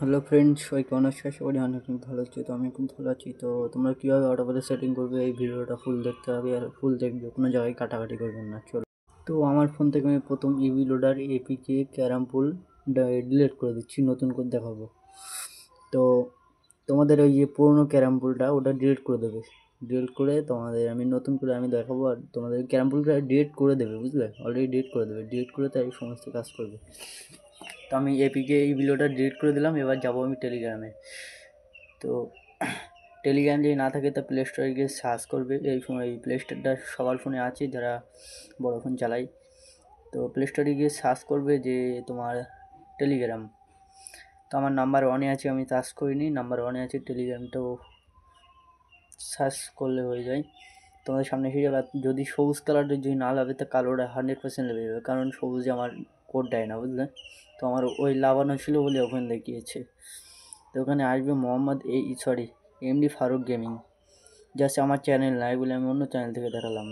Hello friends, সবাই কেমন আছো? আশা করি অনেক ভালো আছি। তো আমি খুব ভালো আছি। তো তোমরা কীভাবে অটোপ্লে সেটিং করবে, এই ভিডিওটা ফুল দেখতে হবে আর ফুল দেখবে, কোনো জায়গায় কাটাকাটি করবেন না। চলো, তো আমার ফোন থেকে আমি প্রথম ইভি লোডার এপিকে ক্যারাম পুল ডিলিট করে দিচ্ছি, নতুন করে দেখাবো। তো তোমাদের ওই যে পুরোনো ক্যারাম পুলটা ওটা ডিলিট করে দেবে। ডিলিট করে তোমাদের আমি নতুন করে আমি দেখাবো, আর তোমাদের ক্যারাম পুলটা ডিলিট করে দেবে, বুঝলে? অলরেডি ডিলিট করে দেবে। ডিলিট করে তাই সমস্ত কাজ করবে। তো আমি এপিকে এই ভিডিওটা ডিলিট করে দিলাম। এবার যাবো আমি টেলিগ্রামে। তো টেলিগ্রাম যদি না থাকে তো প্লে স্টোরে গিয়ে সার্চ করবে। এই প্লে স্টোরটা সবার ফোনে আছে যারা বড় ফোন চালায়। তো প্লে স্টোরে গিয়ে সার্চ করবে যে তোমার টেলিগ্রাম। তো আমার নাম্বার ওয়ানে আছে, আমি সার্চ করিনি, নাম্বার ওয়ানে আছে টেলিগ্রামটাও সার্চ করলে হয়ে যায়। তোমাদের সামনে এসে যাবে। যদি সবুজ কালারটা যদি না লাভে তো কালোটা 100% লেগে যাবে, কারণ সবুজে আমার কোড দেয় না, বুঝলে? তো আমার ওই লাভানো ছিল বলে ওখানে দেখিয়েছে। তো ওখানে আসবে Mohammad MD Faruk gaming. Just আমার চ্যানেল নাই বলে আমি অন্য চ্যানেল থেকে দেখালাম।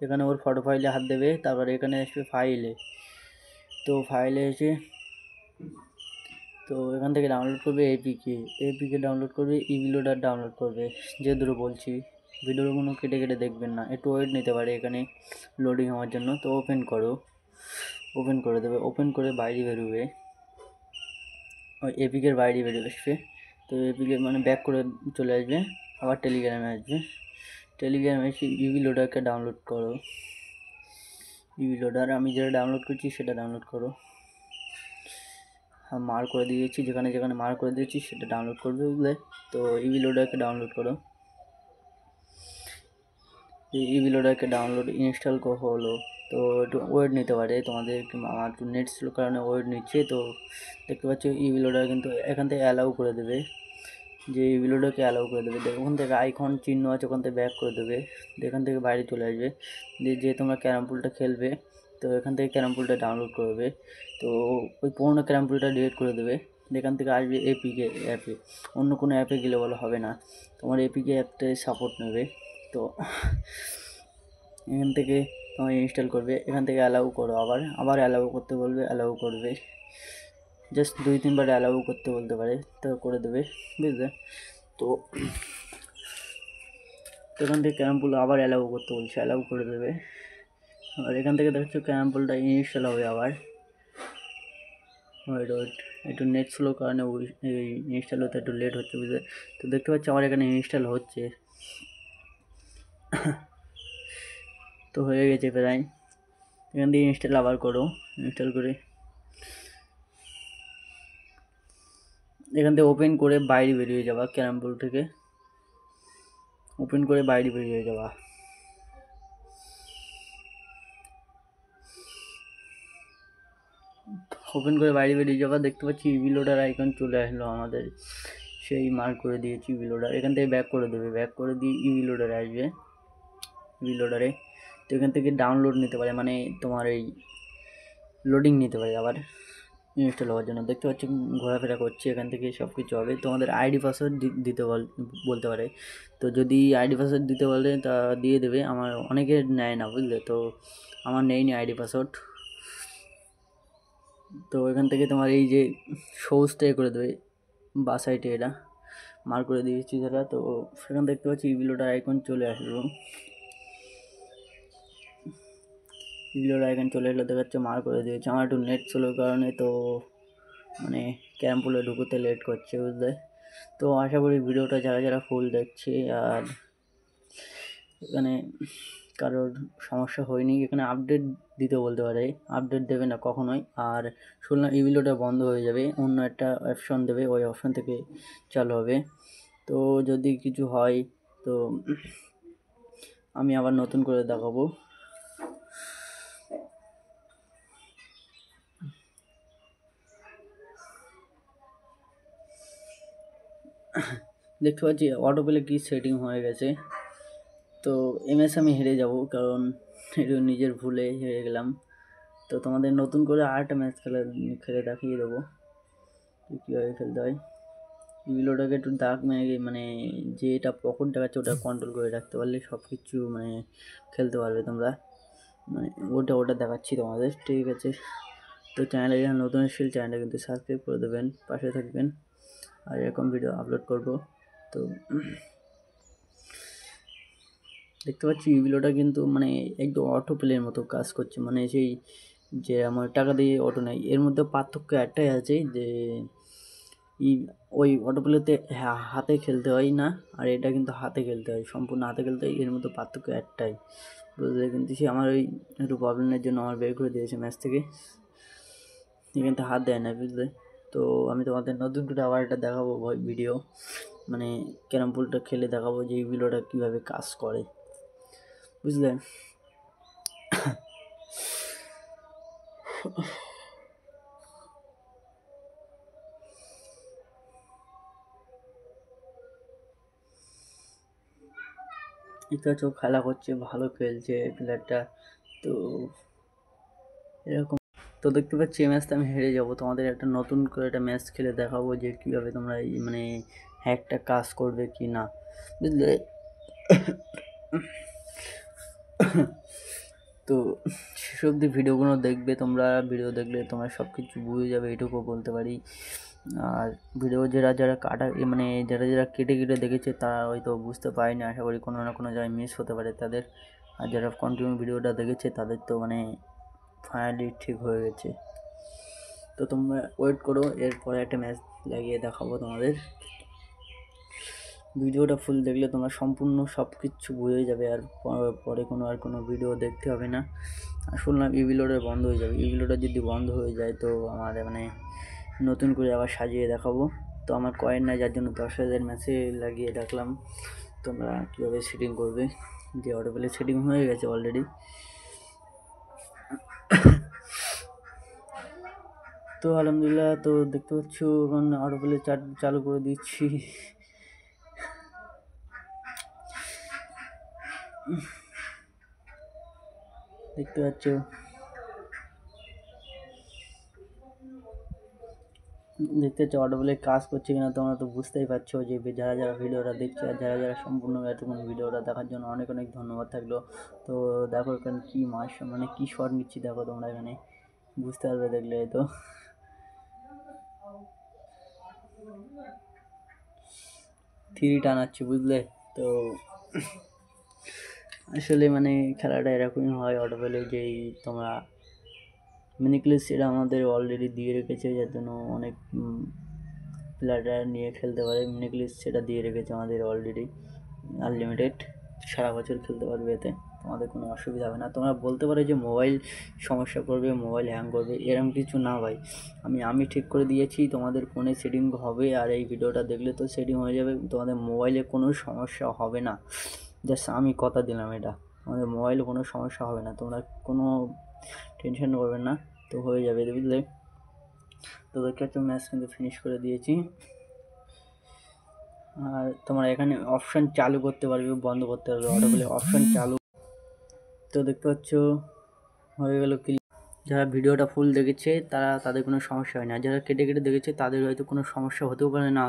এখানে ওর ফটো ফাইলে হাত দেবে, তারপরে এখানে আসবে ফাইলে। তো ফাইলে এসে তো এখান থেকে ডাউনলোড করবে এপিকে ডাউনলোড করবে, ইভি লোডার ডাউনলোড করবে। যে দুটো বলছি, ভিডিওগুলো কেটে কেটে দেখবেন না, একটু ওয়েট নিতে পারে এখানে লোডিং হওয়ার জন্য। তো ওপেন করে দেবে। ওপেন করে বাইরে বেরোবে, ওই এপিকের বাইরে বেরিয়ে আসবে। তো এপিকে মানে ব্যাক করে চলে আসবে, আবার টেলিগ্রামে আসবে। টেলিগ্রামে এসে ইভি লোডারকে ডাউনলোড করো। ইভি লোডার আমি যেটা ডাউনলোড করছি সেটা ডাউনলোড করো। মার্ক করে দিয়েছি, যেখানে যেখানে মার্ক করে দিয়েছি সেটা ডাউনলোড করবে, বুঝলে? তো ইভি লোডারকে ডাউনলোড করো। ইভি লোডারকে ডাউনলোড ইনস্টল হলো। তো একটু ওয়েট নিতে পারে তোমাদের, আমার একটু নেট স্লো কারণে ওয়েট নিচ্ছে। তো দেখতে পাচ্ছ ইভি লোডার কিন্তু এখান থেকে অ্যালাউ করে দেবে, যে ইভি লোডারকে অ্যালাউ করে দেবে। ওখান থেকে আইকন চিহ্ন আছে, ওখান থেকে ব্যাক করে দেবে। এখান থেকে বাইরে চলে আসবে। যে তোমরা ক্যারাম পুলটা খেলবে, তো এখান থেকে ক্যারাম পুলটা ডাউনলোড করবে। তো ওই পুরোনো ক্যারাম পুলটা ডিলিট করে দেবে। এখান থেকে আসবে এপিকে অ্যাপে। অন্য কোনো অ্যাপে গেলে বলে হবে না, তোমার এপিকে অ্যাপটাই সাপোর্ট নেবে। তো এখান থেকে তোমার ইনস্টল করবে। এখান থেকে অ্যালাউ করো, আবার অ্যালাউ করতে বলবে, অ্যালাউ করবে। জাস্ট 2-3 বার অ্যালাউ করতে বলতে পারে, তো করে দেবে, বুঝলে? তো এখান থেকে ক্যারাম পুল আবার অ্যালাউ করতে বলছে, অ্যালাউ করে দেবে। আর এখান থেকে দেখছো ক্যারাম পুলটা ইনস্টল হবে আবার। ওয়েট একটু নেট স্লো কারণে ইনস্টল হতে একটু লেট হচ্ছে, বুঝলে? তো দেখতে পাচ্ছি আমার এখানে ইনস্টল হচ্ছে। তো হয়ে গেছে প্রায়। এখান থেকে ইনস্টল আবার করো। ইনস্টল করে এখান থেকে ওপেন করে বাইরে বেরিয়ে যাওয়া, ক্যারাম পুল থেকে ওপেন করে বাইরে বেরিয়ে যাওয়া। ওপেন করে বাইরে বেরিয়ে যাওয়া। দেখতে পাচ্ছি ইভি লোডার আইকন চলে আসলো আমাদের, সেই মার্ক করে দিয়েছি ইভি লোডার। এখান থেকে ব্যাক করে দেবে, ব্যাক করে দিয়ে ইভি লোডারে আসবে। ইভি লোডারে তো এখান থেকে ডাউনলোড নিতে পারে, মানে তোমার এই লোডিং নিতে পারে আবার ইনস্টল হওয়ার জন্য। দেখতে পাচ্ছি ঘোরাফেরা করছে, এখান থেকে সব কিছু হবে। তোমাদের আইডি পাসওয়ার্ড দিতে বলতে পারে। তো যদি আইডি পাসওয়ার্ড দিতে বলে তা দিয়ে দেবে। আমার অনেকে নেয় না, বুঝলে? তো আমার নেইনি আইডি পাসওয়ার্ড। তো এখান থেকে তোমার এই যে সবুজটাই করে দেবে, বা সাইডে এটা মার্ক করে দিয়েছি যারা। তো সেখানে দেখতে পাচ্ছি ইভিলোটার আইকন চলে আসলো। ইভিলোটার আইকন চলে এলো, দেখাচ্ছে মার্ক করে দিয়েছে। আমার একটু নেট স্লোর কারণে তো মানে ক্যারাম পুলে ঢুকোতে লেট করছে, বুঝলে? তো আশা করি ভিডিওটা যারা যারা ফুল দেখছে আর এখানে কারোর সমস্যা হয়নি। এখানে আপডেট দিতে বলতে পারে, আপডেট দেবে না কখনোই। আর শুনলাম ইভিলোটা বন্ধ হয়ে যাবে, অন্য একটা অপশন দেবে, ওই অপশন থেকে চালু হবে। তো যদি কিছু হয় তো আমি আবার নতুন করে দেখাবো। দেখতে পাচ্ছি অটো প্লে কি সেটিং হয়ে গেছে। তো এমএস আমি হেরে যাব, কারণ একটু নিজের ভুলে হেরে গেলাম। তো তোমাদের নতুন করে আরেকটা ম্যাচ খেলে দেখিয়ে দেবো কীভাবে খেলতে হয়। ইভিলোটাকে একটু দাগ মানে যেটা পকেট দেখাচ্ছে ওটা কন্ট্রোল করে রাখতে পারলে সব কিছু মানে খেলতে পারবে তোমরা। মানে ওটা দেখাচ্ছি তোমাদের, ঠিক আছে? তো চ্যানেলে যারা নতুন এসেছিল চ্যানেলটা কিন্তু সাবস্ক্রাইব করে দেবেন, পাশে থাকবেন, আর এরকম ভিডিও আপলোড করব। তো দেখতে পাচ্ছি ভিডিওটা কিন্তু মানে একদম অটো প্লের মতো কাজ করছে, মানে সেই যে আমার টাকা দিয়ে অটো নেয় এর মধ্যে পার্থক্য একটাই আছে যে ওই অটো প্লেতে হাতে খেলতে হয় না, আর এটা কিন্তু হাতে খেলতে হয়, সম্পূর্ণ হাতে খেলতে হয়। এর মধ্যে পার্থক্য একটাই, বুঝলে। কিন্তু সে আমার ওই একটু প্রবলেমের জন্য আমার বের করে দিয়েছে ম্যাচ থেকে, কিন্তু হাত দেয় না, বুঝলে। তো আমি তোমাদের নতুন করে আবার এটা দেখাবো ভিডিও, মানে ক্যারাম পুলটা খেলে দেখাবো যে এই ভিডিওটা কীভাবে কাজ করে, বুঝলে। এটা চোখ খেলা করছে, ভালো খেলছে প্লেয়ারটা। তো এরকম তো দেখতে পাচ্ছি এই ম্যাচটা আমি হেরে যাব, তোমাদের একটা নতুন করে একটা ম্যাচ খেলে দেখাবো যে কীভাবে তোমরা এই মানে হ্যাকটা কাজ করবে কি না, বুঝলে। তো শেষ অবধি ভিডিওগুলো দেখবে, তোমরা ভিডিও দেখলে তোমরা সব কিছু বুঝে যাবে, এটুকু বলতে পারি। আর ভিডিও যারা যারা মানে যারা যারা কেটে কেটে দেখেছে তারা হয়তো বুঝতে পারেনি, আশা করি কোনো না কোনো জায়গায় মিস হতে পারে তাদের। আর যারা কন্টিনিউ ভিডিওটা দেখেছে তাদের তো মানে ফাইনালি ঠিক হয়ে গেছে। তো তোমরা ওয়েট করো, এরপরে একটা ম্যাচ লাগিয়ে দেখাবো তোমাদের। ভিডিওটা ফুল দেখলে তোমরা সম্পূর্ণ সব কিছু বুঝে যাবে, আর পরে কোনো ভিডিও দেখতে হবে না। আর শুনলাম এই ভিডিওটা বন্ধ হয়ে যাবে, এই ভিডিওটা যদি বন্ধ হয়ে যায় তো আমার মানে নতুন করে আবার সাজিয়ে দেখাবো। তো আমার কয়েন নাই, যার জন্য 10,000 ম্যাচে লাগিয়ে রাখলাম। তোমরা কীভাবে সেটিং করবে, যে অটোপ্লে সেটিং হয়ে গেছে অলরেডি। তো আলহামদুলিল্লাহ, তো দেখতে পাচ্ছ এখন অটোপ্লে চালু করে দিচ্ছি। দেখতে পাচ্ছ অটোপ্লে কাজ করছে কিনা, তোমরা তো বুঝতেই পারছো। যে যারা যারা ভিডিওটা দেখছে আর যারা যারা সম্পূর্ণ এতক্ষণ ভিডিওটা দেখার জন্য অনেক অনেক ধন্যবাদ থাকলো। তো দেখো এখানে কী মানে কী শট নিচ্ছি দেখো, তোমরা এখানে বুঝতে পারবে দেখলে। তো থ্রি টানাচ্ছি, বুঝলে। তো আসলে মানে খেলাটা এরকমই হয় অটোপ্লে, যেই তোমরা মিনিক্লিস সেটা আমাদের অলরেডি দিয়ে রেখেছে, যার জন্য অনেক প্লেয়াররা নিয়ে খেলতে পারে। মিনিক্লিস সেটা দিয়ে রেখেছে আমাদের অলরেডি, আনলিমিটেড, সারা বছর খেলতে পারবে, এতে তোমাদের কোনো অসুবিধা হবে না। তোমরা বলতে পারো যে মোবাইল সমস্যা করবে, মোবাইল হ্যাং করবে, এরকম কিছু না ভাই। আমি ঠিক করে দিয়েছি, তোমাদের ফোনে সেটিং হবে, আর এই ভিডিওটা দেখলে তো সেটিং হয়ে যাবে, তোমাদের মোবাইলে কোনো সমস্যা হবে না। জাস্ট আমি কথা দিলাম এটা, আমাদের মোবাইলে কোনো সমস্যা হবে না, তোমরা কোনো টেনশন করবে না, তো হয়ে যাবে, বুঝলে। তো দেখতে একটা ম্যাচ কিন্তু ফিনিশ করে দিয়েছি। আর তোমরা এখানে অপশান চালু করতে পারবে, বন্ধ করতে পারবে, অটোপ্লে অপশান চালু। তো দেখতে পাচ্ছ হয়ে গেল কি। যারা ভিডিওটা ফুল দেখেছে তাদের কোনো সমস্যা হয় না, যারা কেটে কেটে দেখেছে তাদের হয়তো কোনো সমস্যা হতেও পারে না।